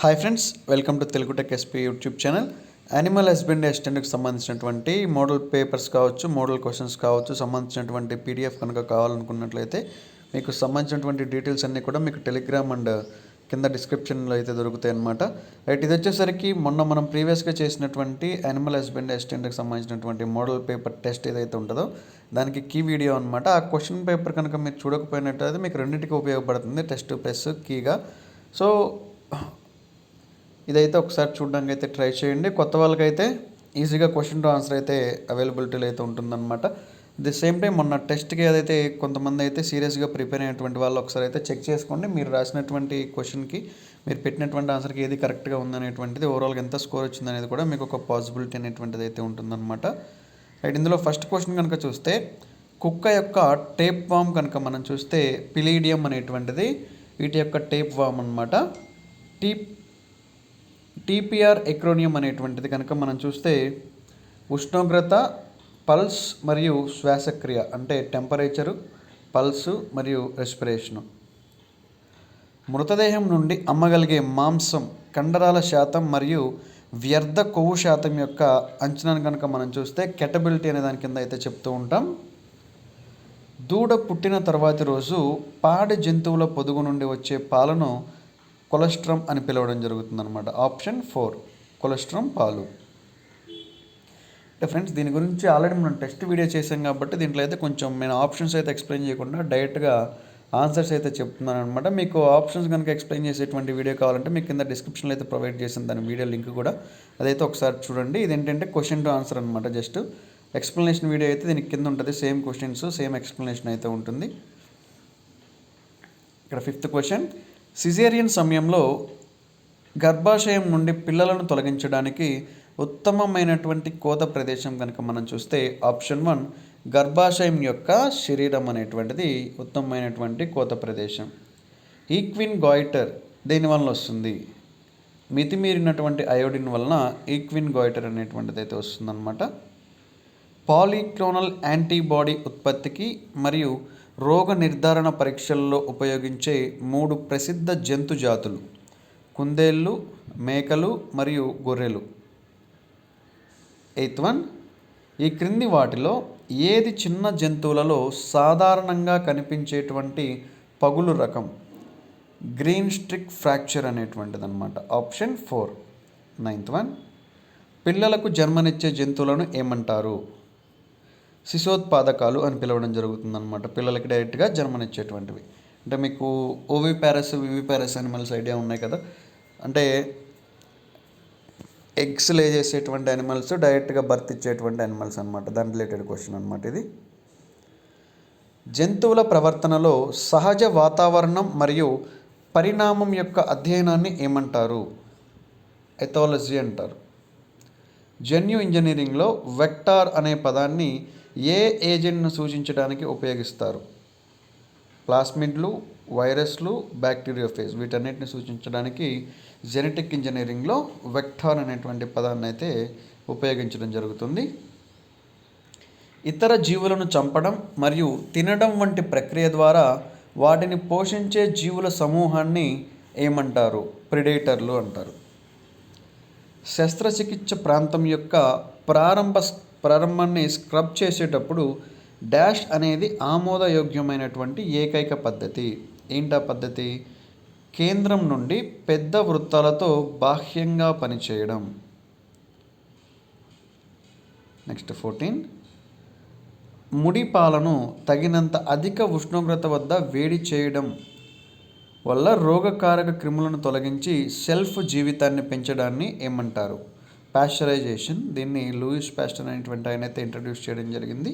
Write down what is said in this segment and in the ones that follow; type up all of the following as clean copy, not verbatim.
Hi friends, welcome to Telugu tech SP YouTube channel. Animal husbandry అసిస్టెంట్కి సంబంధించినటువంటి model papers కావచ్చు, model questions కావచ్చు, సంబంధించినటువంటి పీడిఎఫ్ కనుక కావాలనుకున్నట్లయితే మీకు సంబంధించినటువంటి డీటెయిల్స్ అన్నీ కూడా మీకు టెలిగ్రామ్ అండ్ కింద డిస్క్రిప్షన్లో అయితే దొరుకుతాయి అన్నమాట. రైట్, ఇది వచ్చేసరికి మొన్న మనం ప్రీవియస్గా చేసినటువంటి యానిమల్ హస్బెండరీ అసిస్టెంట్కి సంబంధించినటువంటి మోడల్ పేపర్ టెస్ట్ ఏదైతే ఉంటుందో దానికి కీ వీడియో అనమాట. ఆ క్వశ్చన్ పేపర్ కనుక మీరు చూడకపోయినట్లయితే మీకు రెండింటికి ఉపయోగపడుతుంది, టెస్ట్ ప్లస్ కీగా. సో ఇదైతే ఒకసారి చూడడానికి అయితే ట్రై చేయండి. కొత్త వాళ్ళకైతే ఈజీగా క్వశ్చన్ టు ఆన్సర్ అయితే అవైలబిలిటీలో అయితే ఉంటుందన్నమాట. ది సేమ్ టైం మొన్న టెస్ట్కి ఏదైతే కొంతమంది అయితే సీరియస్గా ప్రిపేర్ అయినటువంటి వాళ్ళు ఒకసారి అయితే చెక్ చేసుకోండి. మీరు రాసినటువంటి క్వశ్చన్కి మీరు పెట్టినటువంటి ఆన్సర్కి ఏది కరెక్ట్గా ఉందనేటువంటిది, ఓవరాల్గా ఎంత స్కోర్ వచ్చిందనేది కూడా మీకు ఒక పాసిబిలిటీ అనేటువంటిది అయితే ఉంటుందన్నమాట. రైట్, ఇందులో ఫస్ట్ క్వశ్చన్ కనుక చూస్తే కుక్క యొక్క టేప్ వామ్ కనుక మనం చూస్తే పిలీడియం అనేటువంటిది వీటి యొక్క టేప్ వామ్ అనమాట. టీపీఆర్ ఎక్రోనియం అనేటువంటిది కనుక మనం చూస్తే ఉష్ణోగ్రత, పల్స్ మరియు శ్వాసక్రియ, అంటే టెంపరేచరు, పల్సు మరియు రెస్పిరేషను. మృతదేహం నుండి అమ్మగలిగే మాంసం, కండరాల శాతం మరియు వ్యర్థ కొవ్వు శాతం యొక్క అంచనాను కనుక మనం చూస్తే కెటబిలిటీ అనే దాని కింద అయితే చెప్తూ ఉంటాం. దూడ పుట్టిన తర్వాతి రోజు పాడి జంతువుల పొదుగు నుండి వచ్చే పాలను కొలెస్ట్రామ్ అని పిలవడం జరుగుతుందన్నమాట. ఆప్షన్ 4 కొలెస్ట్రామ్ పాలు. అంటే ఫ్రెండ్స్, దీని గురించి ఆల్రెడీ మనం టెస్ట్ వీడియో చేసాం కాబట్టి దీంట్లో అయితే కొంచెం నేను ఆప్షన్స్ అయితే ఎక్స్ప్లెయిన్ చేయకుండా డైరెక్ట్గా ఆన్సర్స్ అయితే చెప్తున్నాను అనమాట. మీకు ఆప్షన్స్ కనుక ఎక్స్ప్లెయిన్ చేసేటువంటి వీడియో కావాలంటే మీకు కింద డిస్క్రిప్షన్లో అయితే ప్రొవైడ్ చేసిన దాని వీడియో లింక్ కూడా అదైతే ఒకసారి చూడండి. ఇది ఏంటంటే క్వశ్చన్ టు ఆన్సర్ అనమాట. జస్ట్ ఎక్స్ప్లెనేషన్ వీడియో అయితే దీనికి కింద ఉంటుంది. సేమ్ క్వశ్చన్స్, సేమ్ ఎక్స్ప్లెనేషన్ అయితే ఉంటుంది. ఇక్కడ 5th క్వశ్చన్, సిజేరియన్ సమయంలో గర్భాశయం నుండి పిల్లలను తొలగించడానికి ఉత్తమమైనటువంటి కోత ప్రదేశం కనుక మనం చూస్తే ఆప్షన్ 1 గర్భాశయం యొక్క శరీరం అనేటువంటిది ఉత్తమమైనటువంటి కోత ప్రదేశం. ఈక్విన్ గాయిటర్ దేనివల్ల వస్తుంది? మితిమీరినటువంటి అయోడిన్ వలన ఈక్విన్ గాయిటర్ అనేటువంటిది అయితే వస్తుందన్నమాట. పాలీక్లోనల్ యాంటీబాడీ ఉత్పత్తికి మరియు రోగ నిర్ధారణ పరీక్షల్లో ఉపయోగించే 3 ప్రసిద్ధ జంతు జాతులు: కుందేళ్ళు, మేకలు మరియు గొర్రెలు. 8th వన్, ఈ క్రింది వాటిలో ఏది చిన్న జంతువులలో సాధారణంగా కనిపించేటువంటి పగులు రకం? గ్రీన్ స్ట్రిక్ ఫ్రాక్చర్ అనేటువంటిది అనమాట. ఆప్షన్ 4. 9th వన్, పిల్లలకు జన్మనిచ్చే జంతువులను ఏమంటారు? శిశోత్పాదకాలు అని పిలవడం జరుగుతుందన్నమాట. పిల్లలకి డైరెక్ట్గా జన్మనిచ్చేటువంటివి. అంటే మీకు ఓవిపారస్, వివిపారస్ యానిమల్స్ ఐడియా ఉన్నాయి కదా, అంటే ఎగ్స్ లే చేసేటువంటి యానిమల్స్, డైరెక్ట్గా బర్త్ ఇచ్చేటువంటి యానిమల్స్ అనమాట. దాని రిలేటెడ్ క్వశ్చన్ అనమాట ఇది. జంతువుల ప్రవర్తనలో సహజ వాతావరణం మరియు పరిణామం యొక్క అధ్యయనాన్ని ఏమంటారు? ఎథాలజీ అంటారు. జన్యు ఇంజనీరింగ్లో వెక్టార్ అనే పదాన్ని ఏ ఏజెంట్ను సూచించడానికి ఉపయోగిస్తారు? ప్లాస్మిడ్లు, వైరస్లు, బ్యాక్టీరియోఫేజ్ వీటన్నిటిని సూచించడానికి జెనెటిక్ ఇంజనీరింగ్లో వెక్టార్ అనేటువంటి పదాన్ని అయితే ఉపయోగించడం జరుగుతుంది. ఇతర జీవులను చంపడం మరియు తినడం వంటి ప్రక్రియ ద్వారా వాటిని పోషించే జీవుల సమూహాన్ని ఏమంటారు? ప్రిడేటర్లు అంటారు. శస్త్రచికిత్స ప్రాంతం యొక్క ప్రారంభాన్ని స్క్రబ్ చేసేటప్పుడు డాష్ అనేది ఆమోదయోగ్యమైనటువంటి ఏకైక పద్ధతి. ఏంటా పద్ధతి? కేంద్రం నుండి పెద్ద వృత్తాలతో బాహ్యంగా పనిచేయడం. నెక్స్ట్ 14, ముడి పాలను తగినంత అధిక ఉష్ణోగ్రత వద్ద వేడి చేయడం వల్ల రోగకారక క్రిములను తొలగించి సెల్ఫ్ జీవితాన్ని పెంచడాన్ని ఏమంటారు? పాశ్చరైజేషన్. దీన్ని లూయిస్ పాస్టర్ అనేటువంటి ఆయన అయితే ఇంట్రడ్యూస్ చేయడం జరిగింది.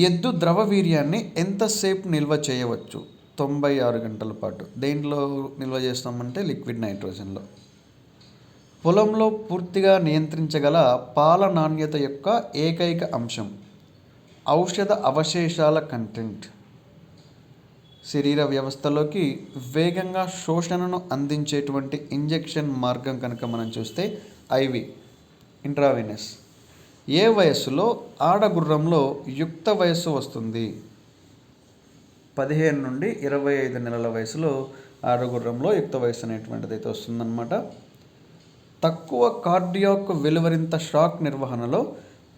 ఎద్దు ద్రవ వీర్యాన్ని ఎంతసేపు నిల్వ చేయవచ్చు? 96 గంటల పాటు. దేంట్లో నిల్వ చేస్తామంటే లిక్విడ్ నైట్రోజన్లో. పొలంలో పూర్తిగా నియంత్రించగల పాల నాణ్యత యొక్క ఏకైక అంశం? ఔషధ అవశేషాల కంటెంట్. శరీర వ్యవస్థలోకి వేగంగా శోషణను అందించేటువంటి ఇంజెక్షన్ మార్గం కనుక మనం చూస్తే ఐవి, ఇంట్రావెనస్. ఏ వయస్సులో ఆడగుర్రంలో యుక్త వయస్సు వస్తుంది? 15 నుండి 25 నెలల వయసులో ఆడగుర్రంలో యుక్త వయసు అనేటువంటిది అయితే వస్తుందన్నమాట. తక్కువ కార్డియాక్ వెలువరింత షాక్ నిర్వహణలో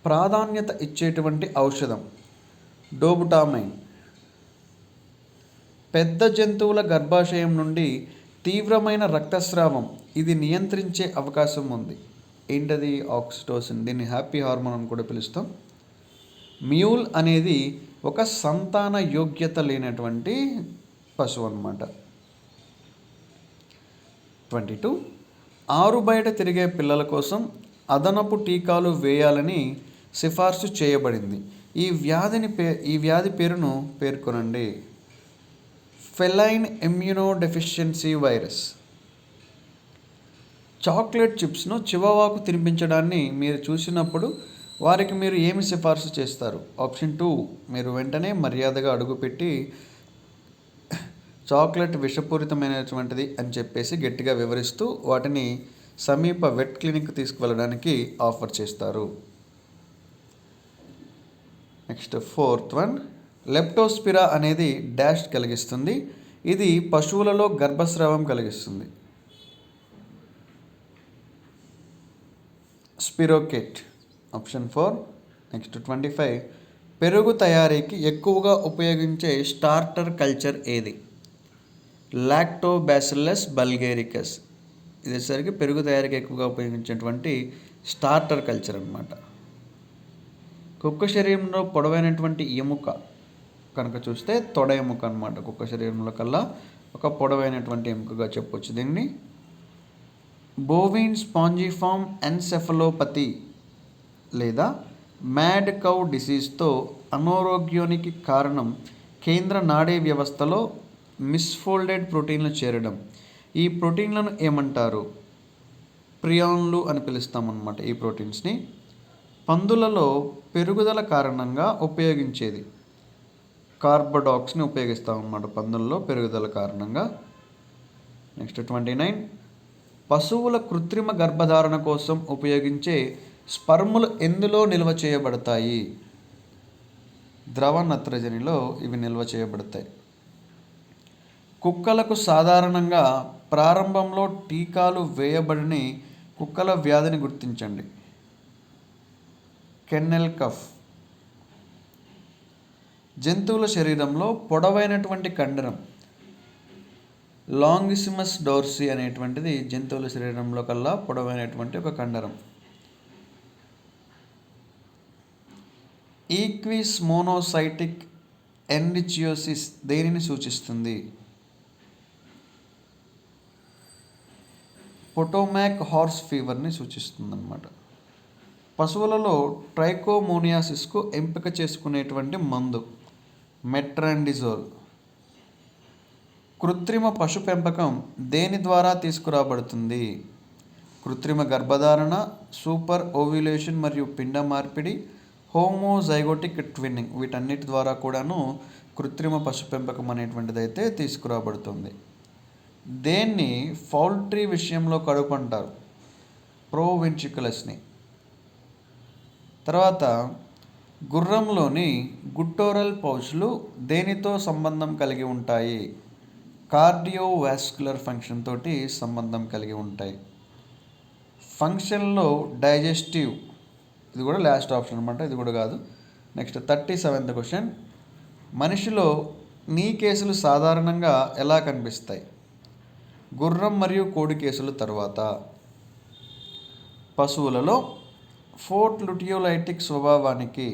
ప్రాధాన్యత ఇచ్చేటువంటి ఔషధం డోబుటామైన్. పెద్ద జంతువుల గర్భాశయం నుండి తీవ్రమైన రక్తస్రావం ఇది నియంత్రించే అవకాశం ఉంది. ఏంటది? ఆక్సిటోసిన్. దీన్ని హ్యాపీ హార్మోన్ అని కూడా పిలుస్తాం. మ్యూల్ అనేది ఒక సంతాన యోగ్యత లేనటువంటి పశువు అన్నమాట. 22 ఆరు బయట తిరిగే పిల్లల కోసం అదనపు టీకాలు వేయాలని సిఫార్సు చేయబడింది. ఈ వ్యాధి పేరును పేర్కొనండి. Feline immunodeficiency virus. చాక్లెట్ చిప్స్ను చివావాకు తినిపించడాన్ని మీరు చూసినప్పుడు వారికి మీరు ఏమి సిఫార్సు చేస్తారు? ఆప్షన్ 2, మీరు వెంటనే మర్యాదగా అడుగుపెట్టి చాక్లెట్ విషపూరితమైనటువంటిది అని చెప్పేసి గట్టిగా వివరిస్తూ వాటిని సమీప వెట్ క్లినిక్ తీసుకువెళ్ళడానికి ఆఫర్ చేస్తారు. నెక్స్ట్ 4th వన్, లెప్టోస్పిరా అనేది డాష్ కలిగిస్తుంది. ఇది పశువులలో గర్భస్రావం కలిగిస్తుంది. స్పిరోకెట్. ఆప్షన్ 4. నెక్స్ట్ 25, పెరుగు తయారీకి ఎక్కువగా ఉపయోగించే స్టార్టర్ కల్చర్ ఏది? లాక్టోబాసిల్లస్ బల్గేరికస్. ఇది వచ్చేసరికి పెరుగు తయారీకి ఎక్కువగా ఉపయోగించేటువంటి స్టార్టర్ కల్చర్ అన్నమాట. కుక్క శరీరంలో పొడవైనటువంటి ఎముక కనుక చూస్తే తొడ ఎముక అన్నమాట. కుక్క శరీరంలో కల్లా ఒక పొడవైనటువంటి ఎముకగా చెప్పొచ్చు దీన్ని. బోవిన్ స్పాంజిఫామ్ ఎన్సెఫలోపతి లేదా మ్యాడ్ కౌ డిసీజ్తో అనారోగ్యానికి కారణం కేంద్ర నాడీ వ్యవస్థలో మిస్ఫోల్డెడ్ ప్రోటీన్లు చేరడం. ఈ ప్రోటీన్లను ఏమంటారు? ప్రియాన్లు అని పిలుస్తామన్నమాట ఈ ప్రోటీన్స్ని. పందులలో పెరుగుదల కారణంగా ఉపయోగించేది కార్బోడాక్స్ని ఉపయోగిస్తామన్నమాట పందులలో పెరుగుదల కారణంగా. నెక్స్ట్ 29, పశువుల కృత్రిమ గర్భధారణ కోసం ఉపయోగించే స్పర్ములు ఎందులో నిల్వ చేయబడతాయి? ద్రవ నత్రజనిలో ఇవి నిల్వ చేయబడతాయి. కుక్కలకు సాధారణంగా ప్రారంభంలో టీకాలు వేయబడని కుక్కల వ్యాధిని గుర్తించండి. Kennel cough. జంతువుల శరీరంలో పొడవైనటువంటి కండరం లాంగిసిమస్ డోర్సి అనేటువంటిది జంతువుల శరీరంలో కల్లా పొడవైనటువంటి ఒక కండరం. ఈక్విస్ మోనోసైటిక్ ఎన్రిచియోసిస్ దేనిని సూచిస్తుంది? పొటోమాక్ హార్స్ ఫీవర్ని సూచిస్తుంది అన్నమాట. పశువులలో ట్రైకోమోనియాసిస్కు ఎంపిక చేసుకునేటువంటి మందు మెట్రాండిజోల్. కృత్రిమ పశు పెంపకం దేని ద్వారా తీసుకురాబడుతుంది? కృత్రిమ గర్భధారణ, సూపర్ ఓవ్యులేషన్ మరియు పిండ మార్పిడి, హోమోజైగోటిక్ ట్విన్నింగ్. వీటన్నిటి ద్వారా కూడాను కృత్రిమ పశు పెంపకం అనేటువంటిది అయితే తీసుకురాబడుతుంది. దేన్ని పౌల్ట్రీ విషయంలో కడుపు అంటారు? ప్రోవెంట్రికులస్ని. తర్వాత గుర్రంలోని గుట్టోరల్ పౌచ్లు దేనితో సంబంధం కలిగి ఉంటాయి? కార్డియోవాస్కులర్ ఫంక్షన్ తోటి సంబంధం కలిగి ఉంటాయి. ఫంక్షన్లో డైజెస్టివ్. ఇది కూడా లాస్ట్ ఆప్షన్ అనమాట, ఇది కూడా కాదు. నెక్స్ట్ 37th క్వశ్చన్, మనిషిలో నీ కేసులు సాధారణంగా ఎలా కనిపిస్తాయి? గుర్రం మరియు కోడి కేసుల తర్వాత. పశువులలో ఫోర్ట్ లుటియోలైటిక్ స్వభావానికి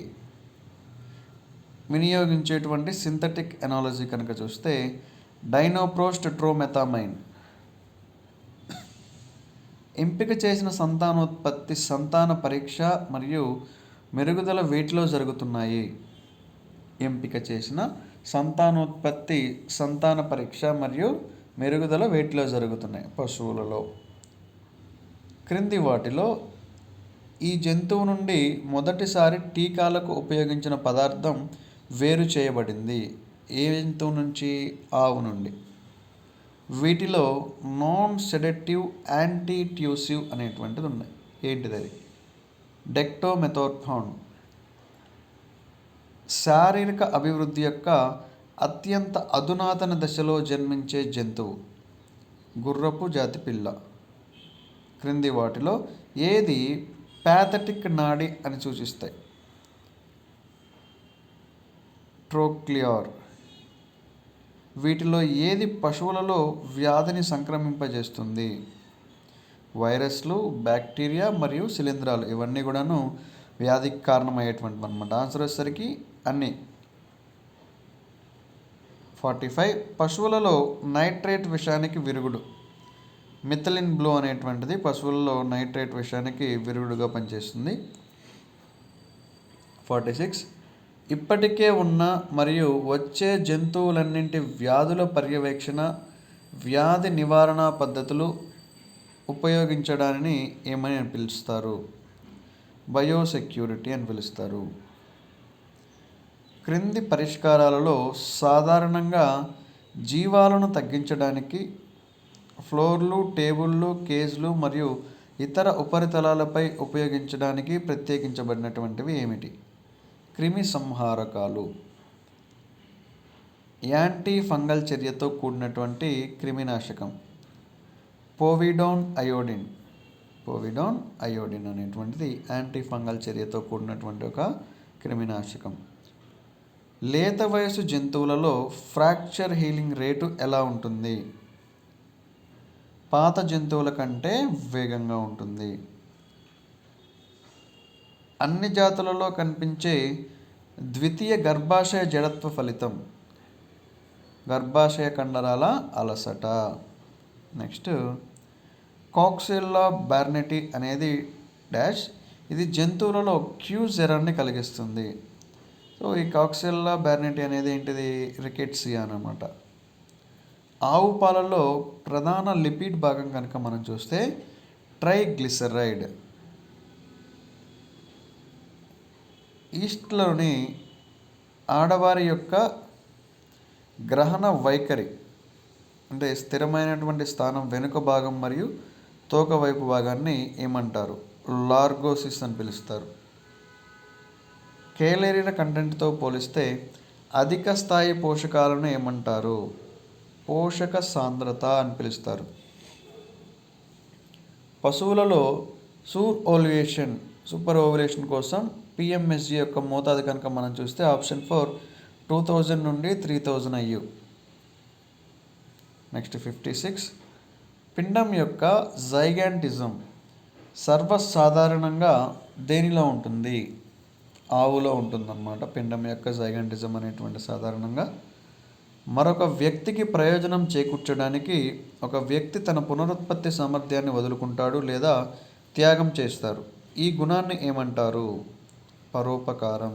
వినియోగించేటువంటి సింథటిక్ ఎనాలజీ కనుక చూస్తే డైనోప్రోస్ట్ ట్రోమెథామైన్. ఎంపిక చేసిన సంతానోత్పత్తి, సంతాన పరీక్ష మరియు మెరుగుదల వేటిలో జరుగుతున్నాయి? ఎంపిక చేసిన సంతానోత్పత్తి, సంతాన పరీక్ష మరియు మెరుగుదల వేటిలో జరుగుతున్నాయి? పశువులలో. క్రింది వాటిలో ఈ జంతువు నుండి మొదటిసారి టీకాలకు ఉపయోగించిన పదార్థం వేరు చేయబడింది? ఏ జంతువు నుంచి? ఆవు నుండి. వీటిలో నాన్ సెడెటివ్ యాంటీట్యూసివ్ అనేటువంటిది ఉన్నాయి. ఏంటిది అది? డెక్టోమెథోర్ఫాన్. శారీరక అభివృద్ధి యొక్క అత్యంత అధునాతన దశలో జన్మించే జంతువు గుర్రపు జాతి పిల్ల. క్రింది వాటిలో ఏది ప్యాథటిక్ నాడి అని సూచిస్తాయి? ట్రోక్లియర్. వీటిలో ఏది పశువులలో వ్యాధిని సంక్రమింపజేస్తుంది? వైరస్లు, బ్యాక్టీరియా మరియు శిలీంధ్రాలు. ఇవన్నీ కూడాను వ్యాధికి కారణమయ్యేటువంటివి అనమాట. ఆన్సర్ వచ్చేసరికి అన్నీ. 45. పశువులలో నైట్రేట్ విషానికి విరుగుడు. మిథలిన్ బ్లూ అనేటువంటిది పశువులలో నైట్రేట్ విషానికి విరుగుడుగా పనిచేస్తుంది. 46. ఇప్పటికే ఉన్న మరియు వచ్చే జంతువులన్నింటి వ్యాధుల పర్యవేక్షణ, వ్యాధి నివారణ పద్ధతులు ఉపయోగించడాన్ని ఏమని పిలుస్తారు? బయోసెక్యూరిటీ అని పిలుస్తారు. క్రింది పరిష్కారాలలో సాధారణంగా జీవాలను తగ్గించడానికి ఫ్లోర్లు, టేబుళ్ళు, కేజ్లు మరియు ఇతర ఉపరితలాలపై ఉపయోగించడానికి ప్రత్యేకించబడినటువంటివి ఏమిటి? క్రిమి సంహారకాలు. యాంటీ ఫంగల్ చర్యతో కూడినటువంటి క్రిమినాశకం పోవిడోన్ అయోడిన్. పోవిడోన్ అయోడిన్ అనేటువంటిది యాంటీ ఫంగల్ చర్యతో కూడినటువంటి ఒక క్రిమినాశకం. లేత వయసు జంతువులలో ఫ్రాక్చర్ హీలింగ్ రేటు ఎలా ఉంటుంది? పాత జంతువుల కంటే వేగంగా ఉంటుంది. అన్ని జాతులలో కనిపించే ద్వితీయ గర్భాశయ జడత్వ ఫలితం గర్భాశయ కండరాల అలసట. నెక్స్ట్, కాక్సిల్లా బార్నెటీ అనేది డాష్. ఇది జంతువులలో క్యూజెరాన్ని కలిగిస్తుంది. సో ఈ కాక్సిల్లా బార్నెటీ అనేది ఏంటిది? రికెట్సియా అన్నమాట. ఆవు పాలలో ప్రధాన లిపిడ్ భాగం కనుక మనం చూస్తే ట్రైగ్లిసరైడ్. ఈస్ట్లోని ఆడవారి యొక్క గ్రహణ వైఖరి అంటే స్థిరమైనటువంటి స్థానం వెనుక భాగం మరియు తోక వైపు భాగాన్ని ఏమంటారు? లార్గోసిస్ అని పిలుస్తారు. కేలరీల కంటెంట్తో పోలిస్తే అధిక స్థాయి పోషకాలను ఏమంటారు? పోషక సాంద్రత అని పిలుస్తారు. పశువులలో సూపర్ ఓవ్యులేషన్ కోసం పిఎంఎస్జి యొక్క మోతాదు కనుక మనం చూస్తే ఆప్షన్ 4 2000 నుండి 3000 IU. నెక్స్ట్ 56. పిండం యొక్క జైగాంటిజం సర్వసాధారణంగా దేనిలో ఉంటుంది? ఆవులో ఉంటుందన్నమాట. పిండం యొక్క జైగాంటిజం అనేటువంటి సాధారణంగా మరొక వ్యక్తికి ప్రయోజనం చేకూర్చడానికి ఒక వ్యక్తి తన పునరుత్పత్తి సామర్థ్యాన్ని వదులుకుంటాడు లేదా త్యాగం చేస్తారు. ఈ గుణాన్ని ఏమంటారు? పరోపకారం.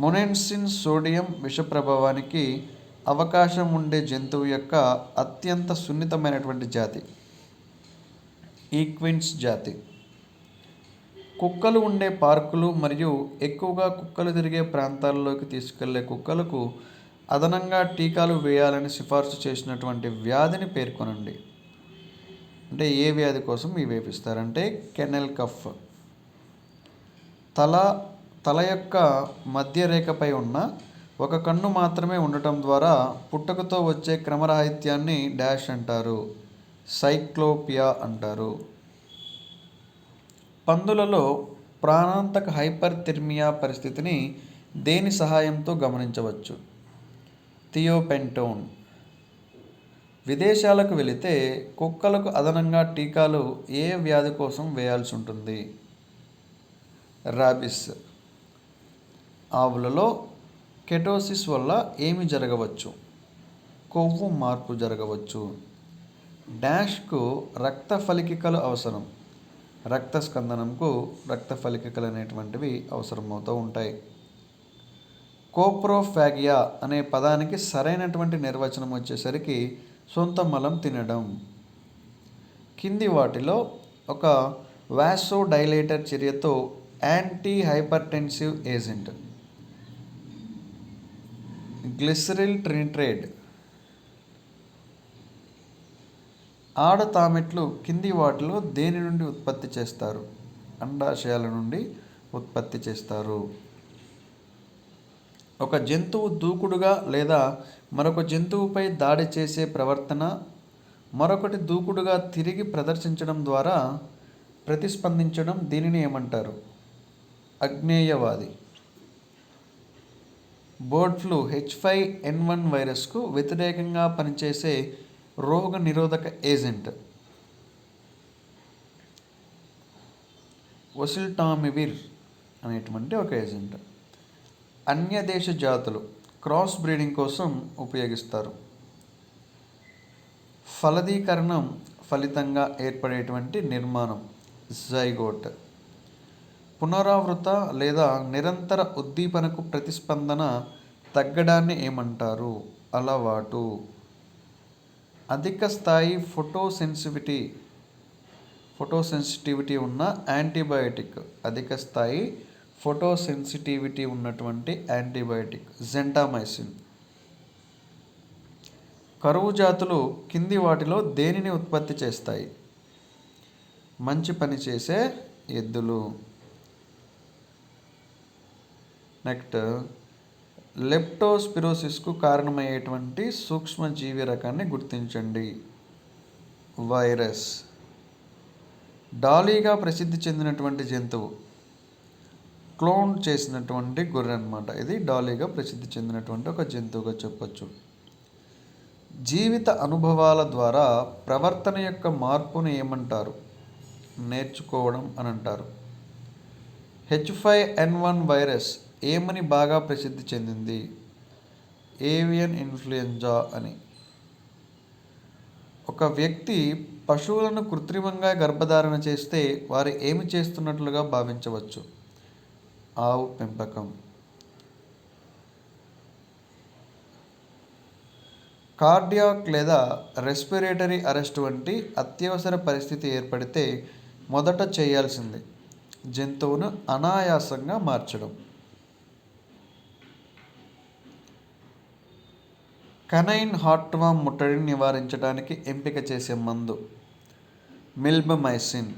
మొనెన్సిన్ సోడియం విష ప్రభావానికి అవకాశం ఉండే జంతువు యొక్క అత్యంత సున్నితమైనటువంటి జాతి ఈక్విన్స్ జాతి. కుక్కలు ఉండే పార్కులు మరియు ఎక్కువగా కుక్కలు తిరిగే ప్రాంతాల్లోకి తీసుకెళ్లే కుక్కలకు అదనంగా టీకాలు వేయాలని సిఫార్సు చేసినటువంటి వ్యాధిని పేర్కొనండి. అంటే ఏ వ్యాధి కోసం ఇవి వేపిస్తారంటే కెనెల్ కఫ్. తల యొక్క మధ్య రేఖపై ఉన్న ఒక కన్ను మాత్రమే ఉండటం ద్వారా పుట్టుకతో వచ్చే క్రమరాహిత్యాన్ని డాష్ అంటారు? సైక్లోపియా అంటారు. పందులలో ప్రాణాంతక హైపర్థెర్మియా పరిస్థితిని దేని సహాయంతో గమనించవచ్చు? థియోపెంటోన్. విదేశాలకు వెళితే కుక్కలకు అదనంగా టీకాలు ఏ వ్యాధి కోసం వేయాల్సి ఉంటుంది? ర్యాబిస్. ఆవులలో కెటోసిస్ వల్ల ఏమి జరగవచ్చు? కొవ్వు మార్పు జరగవచ్చు. డాష్కు రక్త ఫలికికలు అవసరం. రక్త స్కందనంకు రక్త ఫలికికలు అనేటువంటివి అవసరమవుతూ ఉంటాయి. కోప్రోఫాగియా అనే పదానికి సరైనటువంటి నిర్వచనం వచ్చేసరికి సొంత మలం తినడం. కింది వాటిలో ఒక వాసోడైలేటర్ చర్యతో యాంటీ హైపర్టెన్సివ్ ఏజెంట్ గ్లిసరిల్ ట్రినిట్రేట్. ఆడతామెట్లు కింది వాటిలో దేని నుండి ఉత్పత్తి చేస్తారు? అండాశయాల నుండి ఉత్పత్తి చేస్తారు. ఒక జంతువు దూకుడుగా లేదా మరొక జంతువుపై దాడి చేసే ప్రవర్తన, మరొకటి దూకుడుగా తిరిగి ప్రదర్శించడం ద్వారా ప్రతిస్పందించడం, దీనిని ఏమంటారు? అజ్ఞేయవాది. బర్డ్ ఫ్లూ H5N1 వైరస్కు వ్యతిరేకంగా పనిచేసే రోగ నిరోధక ఏజెంట్ ఒసిల్టామివిర్ అనేటువంటి ఒక ఏజెంట్. అన్య దేశ జాతులు క్రాస్ బ్రీడింగ్ కోసం ఉపయోగిస్తారు. ఫలదీకరణం ఫలితంగా ఏర్పడేటువంటి నిర్మాణం జైగోట్. పునరావృత లేదా నిరంతర ఉద్దీపనకు ప్రతిస్పందన తగ్గడాన్ని ఏమంటారు? అలవాటు. అధిక స్థాయి ఫోటోసెన్సిటివిటీ ఉన్న యాంటీబయాటిక్, అధిక స్థాయి ఫోటోసెన్సిటివిటీ ఉన్నటువంటి యాంటీబయాటిక్ జెంటామైసిన్. కరువు జాతులు కింది వాటిలో దేనిని ఉత్పత్తి చేస్తాయి? మంచి పని చేసే ఎద్దులు. నెక్స్ట్, లెప్టోస్పిరోసిస్కు కారణమయ్యేటువంటి సూక్ష్మజీవి రకాన్ని గుర్తించండి. వైరస్. డాలీగా ప్రసిద్ధి చెందినటువంటి జంతువు క్లోన్ చేసినటువంటి గొర్రె అన్నమాట. ఇది డాలీగా ప్రసిద్ధి చెందినటువంటి ఒక జంతువుగా చెప్పచ్చు. జీవిత అనుభవాల ద్వారా ప్రవర్తన యొక్క మార్పును ఏమంటారు? నేర్చుకోవడం అని అంటారు. H5N1 వైరస్ ఏమని బాగా ప్రసిద్ధి చెందింది? ఏవియన్ ఇన్ఫ్లుయెంజా అని. ఒక వ్యక్తి పశువులను కృత్రిమంగా గర్భధారణ చేస్తే వారు ఏమి చేస్తున్నట్లుగా భావించవచ్చు? ఆవు పెంపకం. కార్డియాక్ లేదా రెస్పిరేటరీ అరెస్ట్ వంటి అత్యవసర పరిస్థితి ఏర్పడితే మొదట చేయాల్సింది జంతువును అనాయాసంగా మార్చడం. కనైన్ హార్ట్వామ్ ముట్టడిని నివారించడానికి ఎంపిక చేసే మందు మిల్బమైసిన్.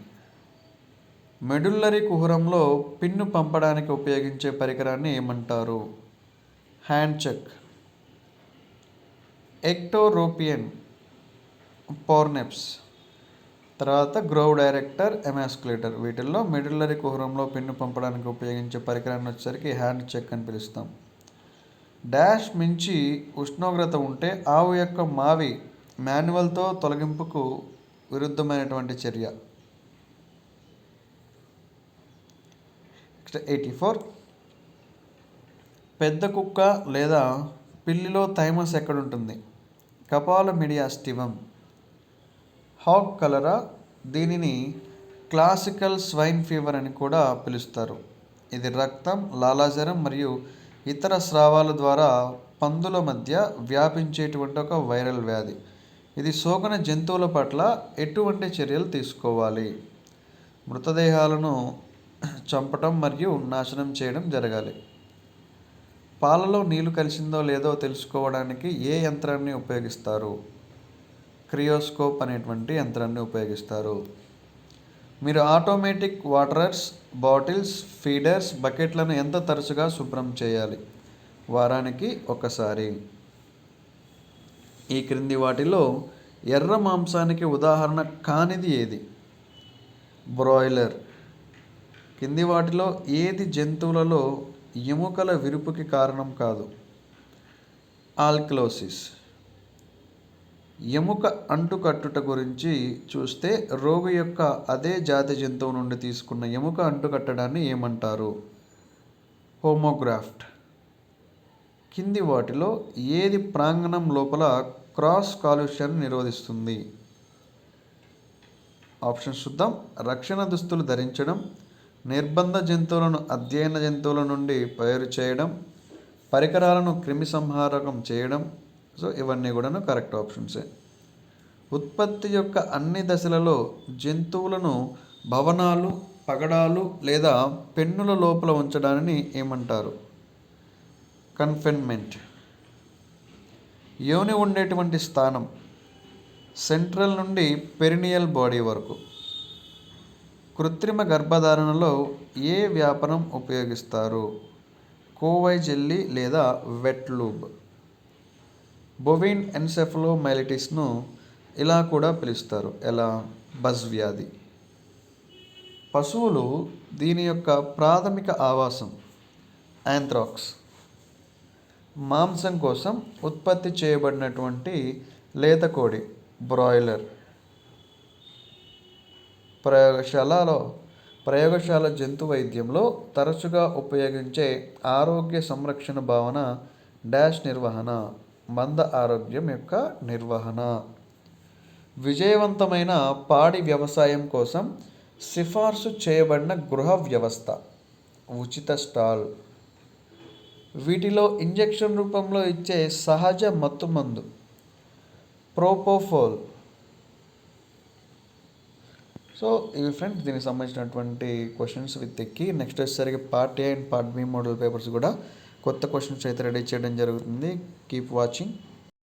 మెడుల్లరీ కుహరంలో పిన్ను పంపడానికి ఉపయోగించే పరికరాన్ని ఏమంటారు? Hand check. ఎక్టోరోపియన్ పోర్నెప్స్. తర్వాత గ్రోవ్ డైరెక్టర్, ఎమాస్కులేటర్. వీటిల్లో మెడుల్లరీ కుహరంలో పిన్ను పంపడానికి ఉపయోగించే పరికరాన్ని వచ్చేసరికి హ్యాండ్ చెక్ అని పిలుస్తాం. డాష్ మించి ఉష్ణోగ్రత ఉంటే ఆవు యొక్క మావి మాన్యువల్తో తొలగింపుకు విరుద్ధమైనటువంటి చర్య. 84. పెద్ద కుక్క లేదా పిల్లిలో థైమస్ ఎక్కడుంటుంది? కపాల మీడియాస్టివం. హాగ్ కలరా. దీనిని క్లాసికల్ స్వైన్ ఫీవర్ అని కూడా పిలుస్తారు. ఇది రక్తం, లాలాజలం మరియు ఇతర స్రావాల ద్వారా పందుల మధ్య వ్యాపించేటువంటి ఒక వైరల్ వ్యాధి. ఇది సోకిన జంతువుల పట్ల ఎటువంటి చర్యలు తీసుకోవాలి? మృతదేహాలను చంపటం మరియు నాశనం చేయడం జరగాలి. పాలలో నీళ్లు కలిసిందో లేదో తెలుసుకోవడానికి ఏ యంత్రాన్ని ఉపయోగిస్తారు? క్రియోస్కోప్ అనేటువంటి యంత్రాన్ని ఉపయోగిస్తారు. మీరు ఆటోమేటిక్ వాటరర్స్, బాటిల్స్, ఫీడర్స్, బకెట్లను ఎంత తరచుగా శుభ్రం చేయాలి? వారానికి ఒకసారి. ఈ క్రింది వాటిలో ఎర్ర మాంసానికి ఉదాహరణ కానిది ఏది? బ్రాయిలర్. కింది వాటిలో ఏది జంతువులలో ఎముకల విరుపుకి కారణం కాదు? ఆల్కలోసిస్. ఎముక అంటుకట్టుట గురించి చూస్తే రోగి యొక్క అదే జాతి జంతువు నుండి తీసుకున్న ఎముక అంటుకట్టడాన్ని ఏమంటారు? హోమోగ్రాఫ్ట్. కింది వాటిలో ఏది ప్రాంగణం లోపల క్రాస్ కాలుష్యాన్ని నిరోధిస్తుంది? ఆప్షన్స్ చూద్దాం. రక్షణ దుస్తులు ధరించడం, నిర్బంధ జంతువులను అధ్యయన జంతువుల నుండి వేరు చేయడం, పరికరాలను క్రిమి సంహారకం చేయడం. సో ఇవన్నీ కూడా కరెక్ట్ ఆప్షన్సే. ఉత్పత్తి యొక్క అన్ని దశలలో జంతువులను భవనాలు, పగడాలు లేదా పెన్నుల లోపల ఉంచడాన్ని ఏమంటారు? కన్ఫైన్మెంట్. యోని ఉండేటువంటి స్థానం సెంట్రల్ నుండి పెరినియల్ బాడీ వరకు. కృత్రిమ గర్భధారణలో ఏ వ్యాపనం ఉపయోగిస్తారు? కోవై జెల్లీ లేదా వెట్ లూబ్. బొవిన్ ఎన్సెఫలోమైలిటిస్ను ఇలా కూడా పిలుస్తారు, ఎలా? బజ్ వ్యాధి. పశువులు దీని యొక్క ప్రాథమిక ఆవాసం యాంథ్రాక్స్. మాంసం కోసం ఉత్పత్తి చేయబడినటువంటి లేత కోడి బ్రాయిలర్. ప్రయోగశాల జంతు వైద్యంలో తరచుగా ఉపయోగించే ఆరోగ్య సంరక్షణ భావన డాష్ నిర్వహణ, మంద ఆరోగ్యం యొక్క నిర్వహణ. విజయవంతమైన పాడి వ్యవసాయం కోసం సిఫార్సు చేయబడిన గృహ వ్యవస్థ ఉచిత స్టాల్. వీటిలో ఇంజెక్షన్ రూపంలో ఇచ్చే సహజ మత్తుమందు ప్రోపోఫోల్. సో ఇవి ఫ్రెండ్స్ దీనికి సంబంధించినటువంటి క్వశ్చన్స్ విత్ ఎక్కి. నెక్స్ట్ వచ్చేసరికి part A and part B model papers కూడా కొత్త క్వశ్చన్స్ అయితే రెడీ చేయడం జరుగుతుంది. Keep watching.